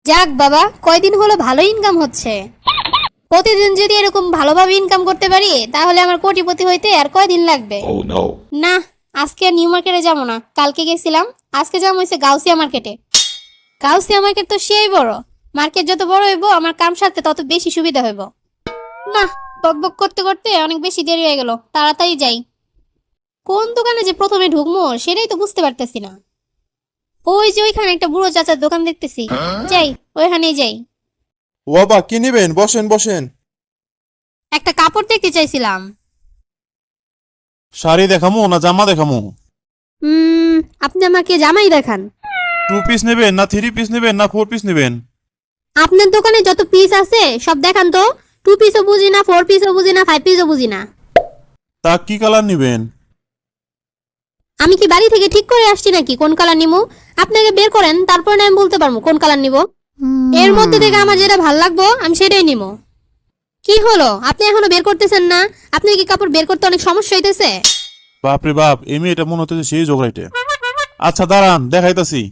যাক বাবা, কয়দিন হলো ভালো ইনকাম হচ্ছে। প্রতিদিন যদি এরকম ভালোভাবে ইনকাম করতে পারি তাহলে আমার কোটিপতি হইতে আর কয়দিন লাগবে। না, আজকে আর নিউ মার্কেটে যাবো না, কালকে গেছিলাম। আজকে যাবো হচ্ছে গাউসিয়া মার্কেটে। গাউসিয়া মার্কেট তো সেই বড় মার্কেট, যত বড় হইব আমার কাম সারতে তত বেশি সুবিধা হইব। না, বকবক করতে করতে অনেক বেশি দেরি হয়ে গেল, তাড়াতাড়ি যাই। কোন দোকানে যে প্রথমে ঢুকবো সেটাই তো বুঝতে পারতেছি না। ওই যে ওইখানে একটা বুড়ো চাচার দোকান দেখতেছি, যাই ওইখানেই যাই। ও বাবা, কি নিবেন? বসেন বসেন। একটা কাপড় দেখতে চাইছিলাম। শাড়ি দেখামু না জামা দেখামু? আপনি আমাকে জামাই দেখান। 2 পিস নেবেন না 3 পিস নেবেন না 4 পিস নেবেন? আপনার দোকানে যত পিস আছে সব দেখান তো। 2 পিসও বুঝি না, 4 পিসও বুঝি না, 5 পিসও বুঝি না। তা কি কালার নিবেন? আমি কি বাড়ি থেকে ঠিক করে আসছি নাকি কোন কালার নিবো? আপনাকে বের করেন, তারপর না আমি বলতে পারবো কোন কালার নিব। এর মধ্যে থেকে আমার যেটা ভালো লাগবো আমি সেটাই নিব। কি হলো, আপনি এখনো বের করতেছেন না? আপনি কি কাপড় বের করতে অনেক সমস্যা হইতেছে? বাপরে বাপ, এটা মনে হচ্ছে সেই জোগাইটে। আচ্ছা দাঁড়ান, দেখাইতাছি।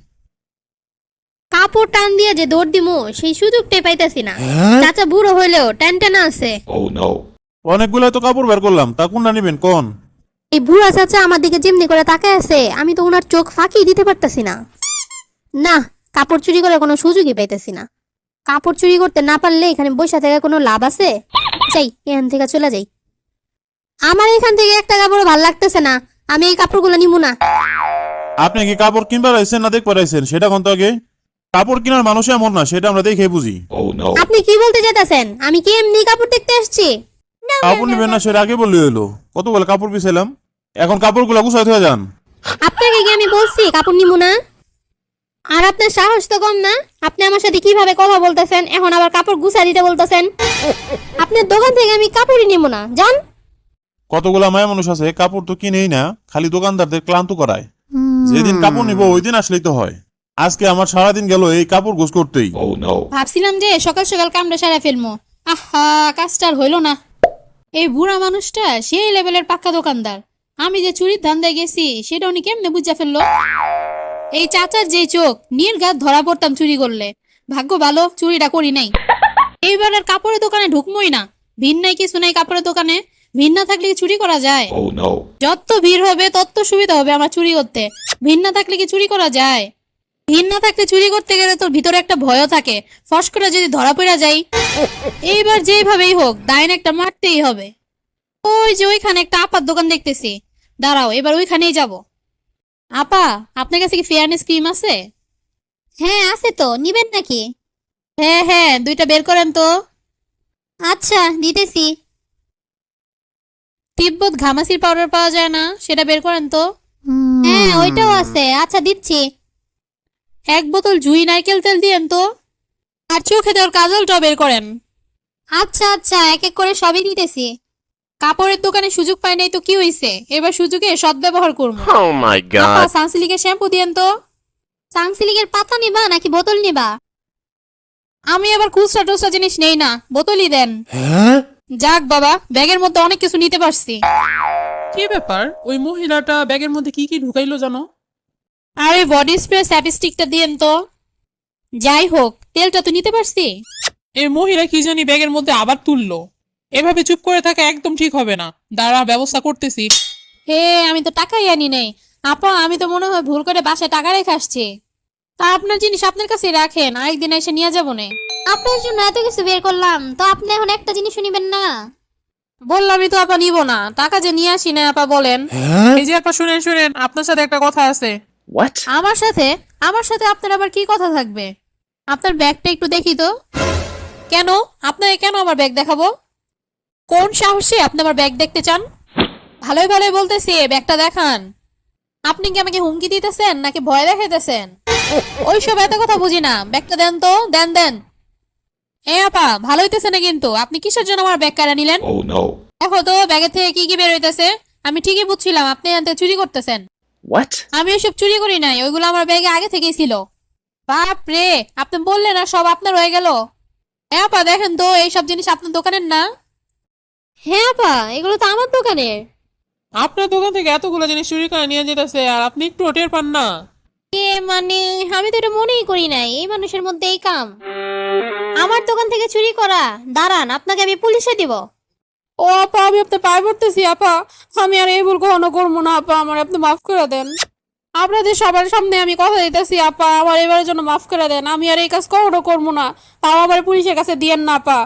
কাপড় টান দিয়ে যে দৌড় দিমু সেই সুযোগটাই পাইতাছি না। চাচা বুড়ো হইলেও টান টানা আছে। অনেকগুলো তো কাপড় বের করলাম, তা কোনটা নিবেন কোন? এই বুড়া চাচা আমার দিকে যেমনি করে তাকায় আছে, আমি তো ওনার চোখ ফাঁকি দিতে পারতাছি না। না, কাপড় চুরি করে কোনো সুযোগই পাইতেছি না। কাপড় চুরি করতে না পারলে এখানে বসে থেকে কোনো লাভ আছে? যাই, এখান থেকে চলে যাই। আমার এখান থেকে একটা কাপড় ভালো লাগতেছে না, আমি এই কাপড়গুলো নিব না। আপনি কি কাপড় কিনবার আইছেন না দেখবার আইছেন সেটা কোন তো আগে? কাপড় কেনার মানুষ এমন না, সেটা আমরা দেখে বুঝি। আপনি কি বলতে চাইতেছেন? আমি কি এমনি কাপড় দেখতে আসছি? কাপড় নিবেন না সেটা আগে বললে হলো। কতগুলো কাপড় পিছাইলাম, এখন কাপড়গুলো গুছাইতে হয়ে যান। আপনাকে কি আমি বলছি কাপড় নিব না? আর আপনার সাহস তো কম না, আপনি আমার সাথে কিভাবে কথা বলতেছেন, এখন আবার কাপড় গুছা দিতে বলতেছেন। আপনার দোকান থেকে আমি কাপড়ই নিব না, যান। কতগুলা মায়া মানুষ আছে কাপড় তো কিনেই না, খালি দোকানদারদের ক্লান্ত করায়। যেদিন কাপড় নিব ওই দিন আসলেই তো হয়। আজকে আমার সারাদিন গেল এই কাপড় গোছ করতেই। ভাবছিলাম যে সকাল সকাল কামড়া সারা ফেলবো, আহা কাজটা আর হইলো না। এই বুড়া মানুষটা সেই লেভেলের পাক্কা দোকানদার। আমি যে চুরির ধান্দায় গেছি সেটা উনি কেমনে বুঝা ফেললো? এই চাচার যে চোখ, নির্ঘাত ধরা পড়তাম চুরি করলে। ভাগ্য ভালো চুরিটা করি নাই। এইবার আর কাপড়ের দোকানে ঢুকমোই না। ভিড় নাই কিছু নাই কাপড়ের দোকানে। ভিড় না থাকলে কি চুরি করা যায়? যত ভিড় হবে তত সুবিধা হবে আমার চুরি করতে। ভিড় না থাকলে কি চুরি করা যায়? ভিড় না থাকলে চুরি করতে গেলে তোর ভিতরে একটা ভয়ও থাকে, ফস করে যদি ধরা পড়া যায়। এইবার যেভাবেই হোক দাইন একটা মারতেই হবে। ওই যে ওইখানে একটা আপার দোকান দেখতেছি, দাঁড়াও এবার ওইখানেই যাব। আপা, আপনার কাছে কি ফেয়ারনেস ক্রিম আছে? হ্যাঁ আছে তো, নিবেন নাকি? হ্যাঁ হ্যাঁ, 2টা বের করেন তো। আচ্ছা দিতেছি। তিব্বত ঘামাচির পাউডার পাওয়া যায় না, সেটা বের করেন তো। হ্যাঁ ওইটাও আছে, আচ্ছা দিচ্ছি। 1 বোতল জুই নারকেল তেল দিয়েন তো। আর চোখে দেওয়ার কাজলটাও বের করেন। আচ্ছা আচ্ছা, এক এক করে সবই দিতেছি। কাপড়ের দোকানে সুযোগ পাই নাই তো কি হইছে, এবার সুযোগে সদ্ব্যবহার করবো। Oh my আপা god. সানসিলিকের শ্যাম্পু দিয়েন তো। সানসিলিকের পাতা নিবা নাকি বোতল নিবা? আমি আবার খুচরা টুচরা জিনিস নেই না, বোতলই দেন। যাক বাবা, ব্যাগের মধ্যে অনেক কিছু নিতে পারছি। কি ব্যাপার, ওই মহিলাটা ব্যাগের মধ্যে কি কি ঢুকাইলো জানো? আরে বডি স্প্রে স্ট্যাটিস্টিকটা দিয়েন তো। যাই হোক, তেলটা তো নিতে পারছি। এই মহিলা কি জানি ব্যাগের মধ্যে আবার তুললো। এভাবে চুপ করে থাকা একদম ঠিক হবে না, দাঁড়া ব্যবস্থা করতেছি। হে, আমি তো টাকাই আনি নাই। আপা, আমি তো মনে হয় ভুল করে বাসায় টাকা রেখে আসছি। তা আপনার জিনিস আপনার কাছে রাখেন, আরেকদিন এসে নিয়ে যাবো না। আপনার জন্য এত কিছু বের করলাম, তো আপনি এখন একটা জিনিস নিবেন না? বললামই তো আপা নিব না, টাকা যে নিয়ে আসি না আপা বলেন। এই যে আপা শুনেন শুনেন, আপনার সাথে একটা কথা আছে। What? আমার সাথে? আমার সাথে আপনার আবার কি কথা থাকবে? আপনার ব্যাগটা একটু দেখি তো। কেন? আপনাকে কেন আমার ব্যাগ দেখাবো? কোন সাহসে আপনি আমার ব্যাগ দেখতে চান? ভালোই ভালোই বলতেছি, ব্যাগটা দেখান। আপনি কি আমাকে হুমকি দিতেছেন নাকি ভয় দেখাইতেছেন? ওইসব এত কথা বুঝি না, ব্যাগটা দেন তো, দেন দেন। এ আপা, ভালো হইতেছে না কিন্তু, আপনি কিসের জন্য আমার ব্যাগ কাড়া নিলেন? দেখো তো ব্যাগের থেকে কি কি বের হইতেছে। আমি ঠিকই বুঝছিলাম আপনি এখান থেকে চুরি করতেছেন। What? আমি ওইসব চুরি করি নাই, ওইগুলো আমার ব্যাগে আগে থেকেই ছিল। বাপ রে, আপনি বললেন না সব আপনার হয়ে গেল। হ্যাঁ আপা, দেখেন তো এইসব জিনিস আপনার দোকানের না? হ্যাঁ আপা, এগুলো তো আমার দোকানের। আপনার দোকান থেকে এতগুলো জিনিস চুরি করে নিয়ে যেতেছে আর আপনি একটু টের পান না? মানে আমি তো এটা মনেই করি নাই এই মানুষের মধ্যে এই কাম। আমার দোকান থেকে চুরি করা, দাঁড়ান আপনাকে আমি পুলিশে দিব। ও আপা, আমি আপনার পায়ে পড়তেছি আপা, আমি আর এই ভুল কখনো করবো না আপা, আমার আপনি মাফ করে দেন। আপনাদের সবার সামনে আমি কথা দিতেছি আপা, আমার এবারের জন্য মাফ করে দেন, আমি আর এই কাজ কখনো করবো না। তাও আবার পুলিশের কাছে দিয়েন না আপা।